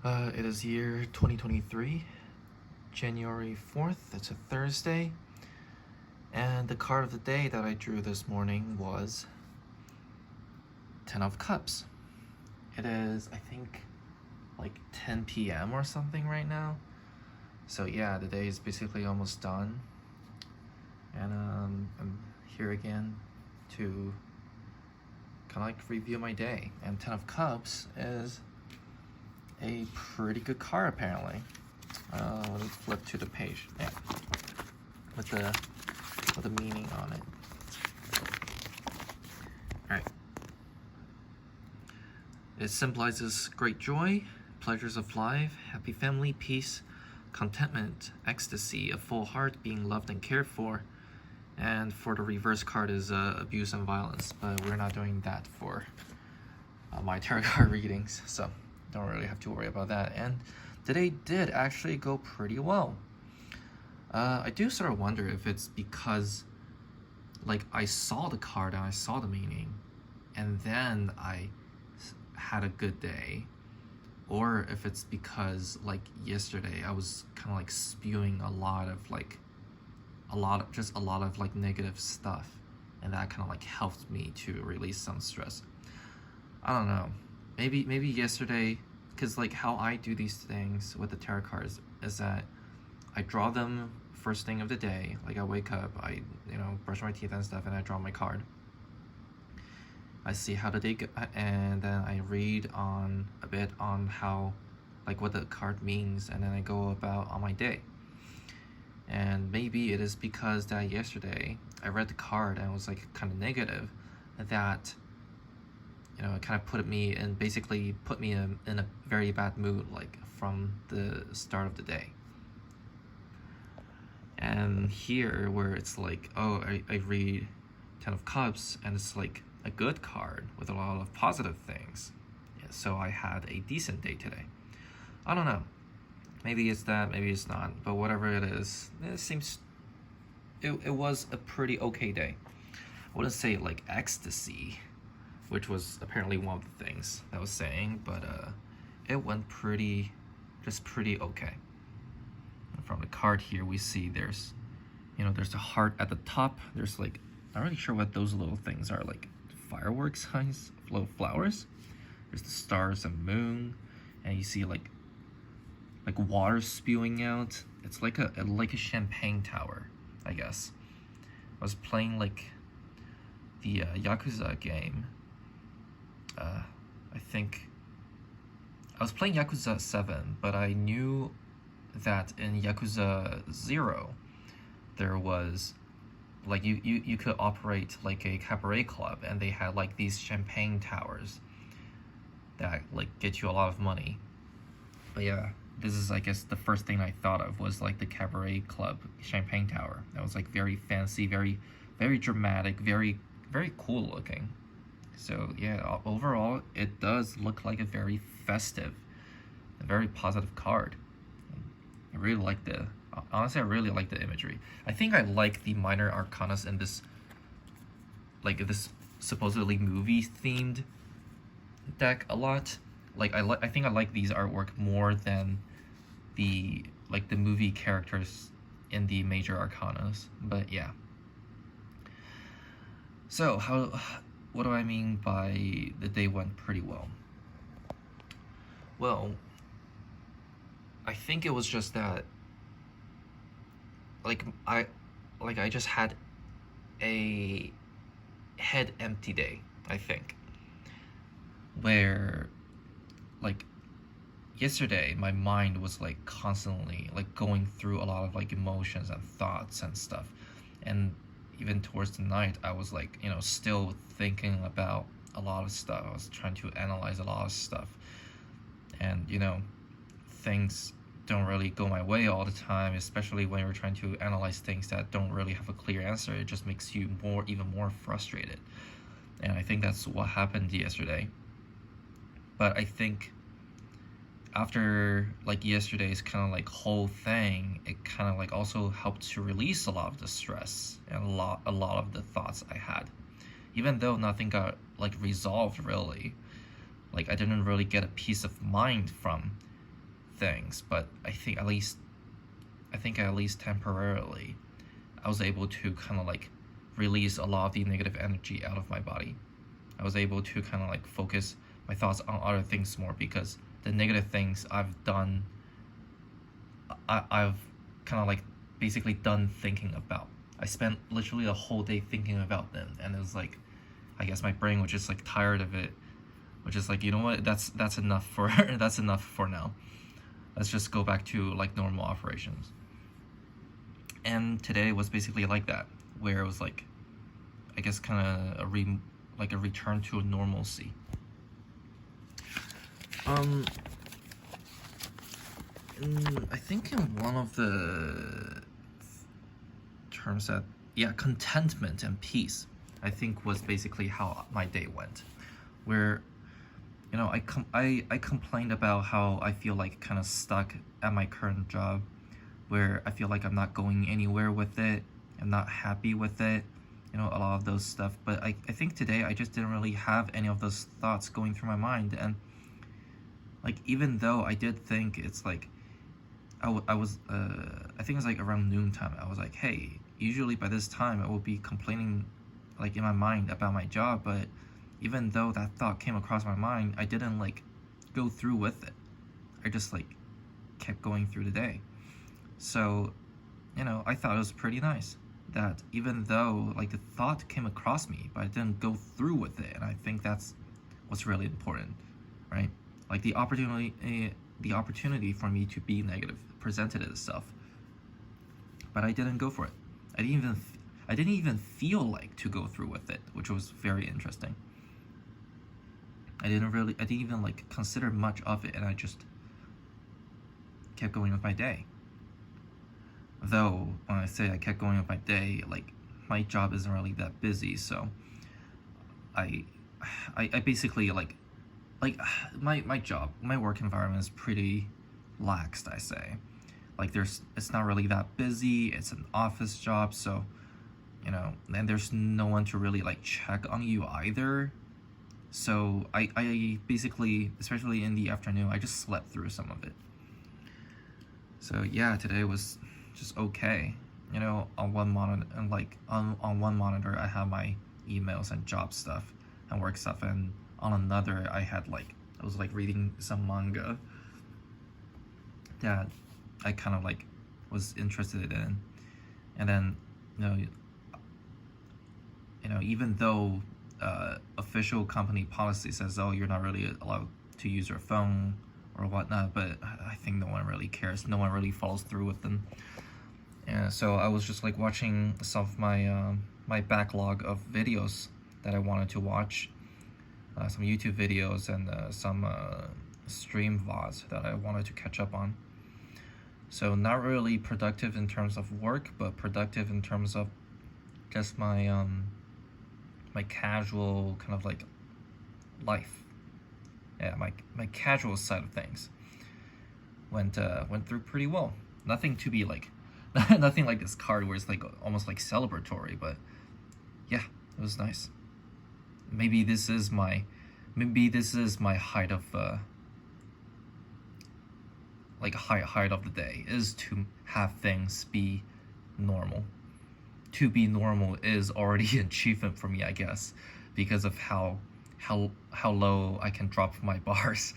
It is year 2023, January 4th. It's a Thursday. And the card of the day that I drew this morning was Ten of Cups. It is, I think, like 10 p.m. or something right now. So yeah, the day is basically almost done. And I'm here again to kind of like review my day. And Ten of Cups is a pretty good card apparently. Let me flip to the page. Yeah, with the meaning on it. All right. It symbolizes great joy, pleasures of life, happy family, peace, contentment, ecstasy, a full heart, being loved and cared for. And for the reverse card is abuse and violence, but we're not doing that for my tarot card readings, so don't really have to worry about that. And today did actually go pretty well. I do sort of wonder if it's because like I saw the card and I saw the meaning and then I had a good day, or if it's because like yesterday I was kind of like spewing a lot of negative stuff, and that kind of like helped me to release some stress. I don't know, maybe yesterday, because like how I do these things with the tarot cards is that I draw them first thing of the day. Like I wake up, I brush my teeth and stuff, and I draw my card. I see how the day go, and then I read on a bit on how, like what the card means, and then I go about on my day. And maybe it is because that yesterday I read the card and it was like kind of negative, that it kind of put me in a very bad mood, like from the start of the day. And here where it's like, oh, I read Ten of Cups and it's like a good card with a lot of positive things. Yeah, so I had a decent day today. I don't know. Maybe it's that, maybe it's not. But whatever it is, it was a pretty okay day. I wouldn't say like ecstasy, which was apparently one of the things I was saying, but it went pretty okay. From the card here, we see there's a heart at the top. There's like, not really sure what those little things are, like fireworks size little flowers. There's the stars and moon, and you see like water spewing out. It's like a champagne tower, I guess. I was playing like the Yakuza game. I think I was playing Yakuza 7, but I knew that in Yakuza 0 there was like you could operate like a cabaret club, and they had like these champagne towers that like get you a lot of money. But yeah, this is, I guess, the first thing I thought of was like the cabaret club champagne tower. That was like very fancy, very dramatic, very cool looking. So yeah, overall it does look like a very festive, a very positive card. I really like I really like the imagery. I think I like the minor arcanas in this, like this supposedly movie themed deck a lot. Like I think I like these artwork more than the movie characters in the major arcanas. But yeah. So what do I mean by the day went pretty well? Well, I think it was just that I just had a head empty day, I think. Where like yesterday my mind was like constantly like going through a lot of like emotions and thoughts and stuff, and even towards the night I was like still thinking about a lot of stuff. I was trying to analyze a lot of stuff, and things don't really go my way all the time, especially when you're trying to analyze things that don't really have a clear answer. It just makes you even more frustrated, and I think that's what happened yesterday. But I think after like yesterday's kind of like whole thing, it kind of like also helped to release a lot of the stress and a lot of the thoughts I had, even though nothing got like resolved really. Like I didn't really get a peace of mind from things, but I think at least temporarily, I was able to kind of like release a lot of the negative energy out of my body. I was able to kind of like focus my thoughts on other things more, because the negative things I've done, I've kind of like basically done thinking about. I spent literally a whole day thinking about them, and it was like, I guess my brain was just like tired of it, which is like, you know what, that's enough for that's enough for now. Let's just go back to like normal operations. And today was basically like that, where it was like, I guess kind of a return to normalcy. I think in one of the terms that, yeah, contentment and peace, I think was basically how my day went, where, you know, I complained about how I feel like kind of stuck at my current job, where I feel like I'm not going anywhere with it, I'm not happy with it, you know, a lot of those stuff. But I think today I just didn't really have any of those thoughts going through my mind. And like, even though I did think it's like, I think it was like around noontime, I was like, hey, usually by this time I will be complaining like in my mind about my job, but even though that thought came across my mind, I didn't like go through with it. I just like kept going through the day. So, you know, I thought it was pretty nice that even though like the thought came across me, but I didn't go through with it. And I think that's what's really important, right? Like the opportunity for me to be negative presented itself, but I didn't go for it. I didn't even feel like to go through with it, which was very interesting. I didn't even like consider much of it, and I just kept going with my day. Though when I say I kept going with my day, like my job isn't really that busy, so I basically like my job, my work environment is pretty laxed, I say. Like it's not really that busy, it's an office job, so, you know, and there's no one to really like check on you either. So I basically, especially in the afternoon, I just slept through some of it. So yeah, today was just okay. You know, on one monitor, and like on one monitor I have my emails and job stuff and work stuff, and on another I was like reading some manga that I kind of like was interested in. And then, you know, even though official company policy says, oh, you're not really allowed to use your phone or whatnot, but I think no one really cares. No one really follows through with them. And so I was just like watching some of my my backlog of videos that I wanted to watch, some YouTube videos and some stream VODs that I wanted to catch up on. So not really productive in terms of work, but productive in terms of just my my casual kind of like life. Yeah, my casual side of things went through pretty well. Nothing to be like, nothing like this card where it's like almost like celebratory, but yeah, it was nice. Maybe this is my height of like height of the day, is to have things be normal. To be normal is already an achievement for me, I guess, because of how low I can drop my bars,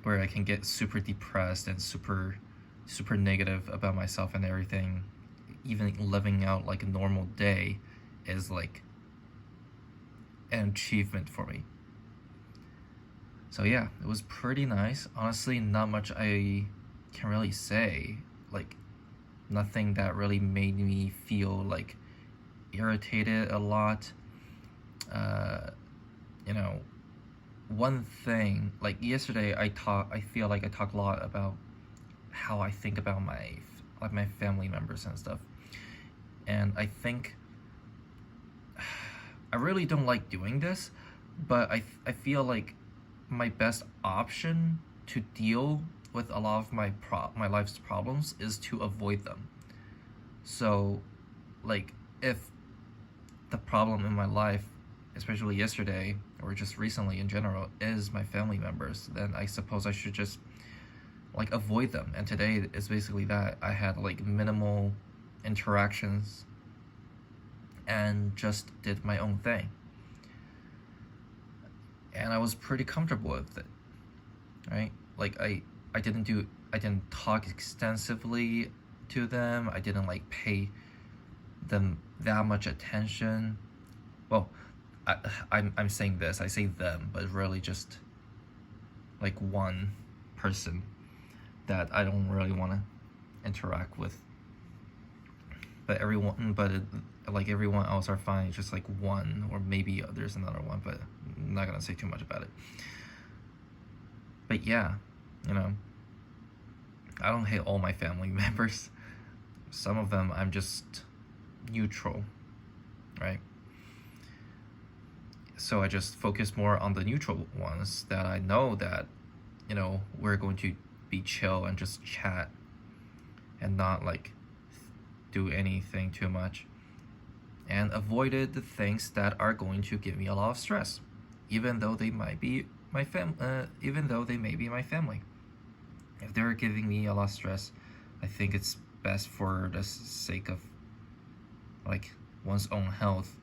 where I can get super depressed and super negative about myself and everything. Even living out like a normal day is like an achievement for me. So yeah, it was pretty nice. Honestly, not much I can really say. Like, nothing that really made me feel like irritated a lot. You know, one thing, like yesterday I feel like I talk a lot about how I think about my family members and stuff. And I think I really don't like doing this, but I feel like my best option to deal with a lot of my life's problems is to avoid them. So, like, if the problem in my life, especially yesterday or just recently in general, is my family members, then I suppose I should just like avoid them. And today is basically that. I had like minimal interactions and just did my own thing. And I was pretty comfortable with it, right? Like I didn't talk extensively to them. I didn't like pay them that much attention. Well, I'm saying this, I say them, but really just like one person that I don't really want to interact with. But like everyone else are fine. Just like one, or maybe there's another one, but I'm not gonna say too much about it. But yeah, you know, I don't hate all my family members. Some of them I'm just neutral, right? So I just focus more on the neutral ones that I know that, you know, we're going to be chill and just chat and not like do anything too much, and avoided the things that are going to give me a lot of stress, even though they might be my even though they may be my family. If they're giving me a lot of stress, I think it's best for the sake of like one's own health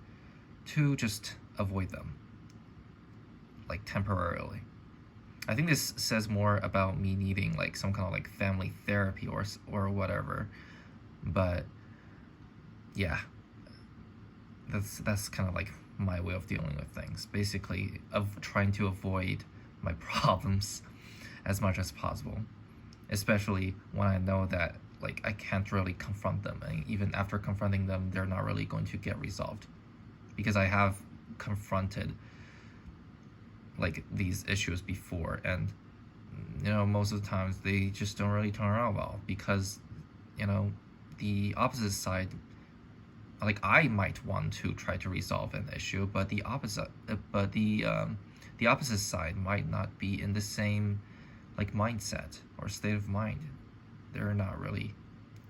to just avoid them, like temporarily. I think this says more about me needing like some kind of like family therapy or whatever. But yeah, that's kind of like my way of dealing with things. Basically, of trying to avoid my problems as much as possible, especially when I know that like I can't really confront them, and even after confronting them, they're not really going to get resolved, because I have confronted like these issues before, and you know, most of the times they just don't really turn out well, because you know, the opposite side, like I might want to try to resolve an issue, but the opposite side might not be in the same like mindset or state of mind. They're not really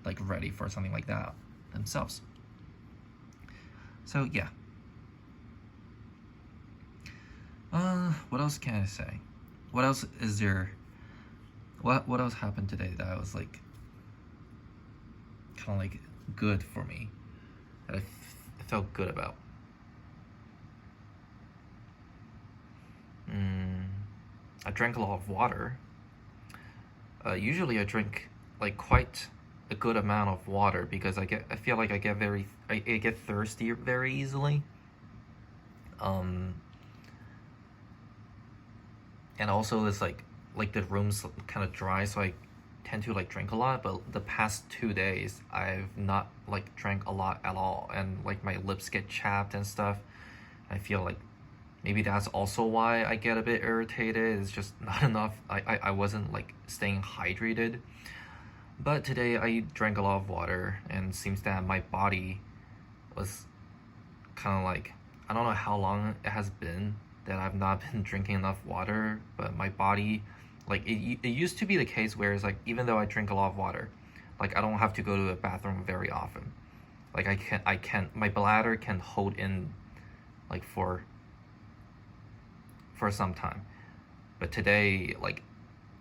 like ready for something like that themselves. So yeah. What else can I say? What else is there? What else happened today that was like kind of like good for me, that I felt good about? I drank a lot of water. Usually I drink like quite a good amount of water, because I feel like I get thirsty very easily. And also it's like the room's kind of dry, so I tend to like drink a lot. But the past 2 days I've not like drank a lot at all, and like my lips get chapped and stuff. I feel like maybe that's also why I get a bit irritated. It's just not enough. I wasn't like staying hydrated. But today I drank a lot of water, and it seems that my body was kind of like, I don't know how long it has been that I've not been drinking enough water, but my body, like it used to be the case where it's like, even though I drink a lot of water, like I don't have to go to the bathroom very often. Like I can my bladder can hold in like for some time. But today, like,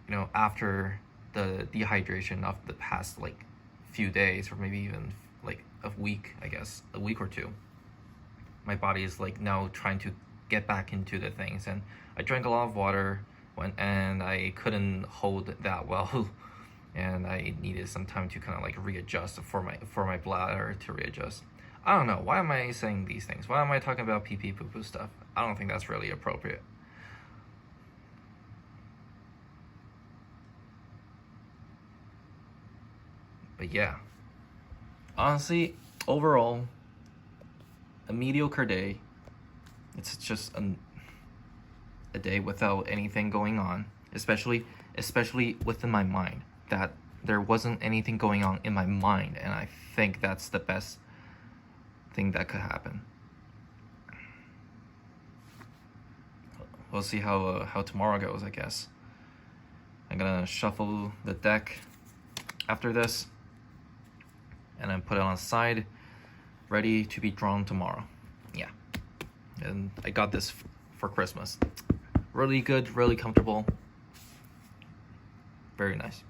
you know, after the dehydration of the past like few days, or maybe even like a week, I guess a week or two, my body is like now trying to get back into the things, and I drank a lot of water and I couldn't hold that well, and I needed some time to kind of like readjust for my bladder to readjust. I don't know, why am I saying these things? Why am I talking about pee pee poo poo stuff? I don't think that's really appropriate. But yeah, honestly, overall, a mediocre day. It's just a day without anything going on, especially within my mind. That there wasn't anything going on in my mind, and I think that's the best thing that could happen. We'll see how tomorrow goes, I guess. I'm gonna shuffle the deck after this, and then put it on the side, ready to be drawn tomorrow. Yeah. And I got this for Christmas. Really good, really comfortable. Very nice.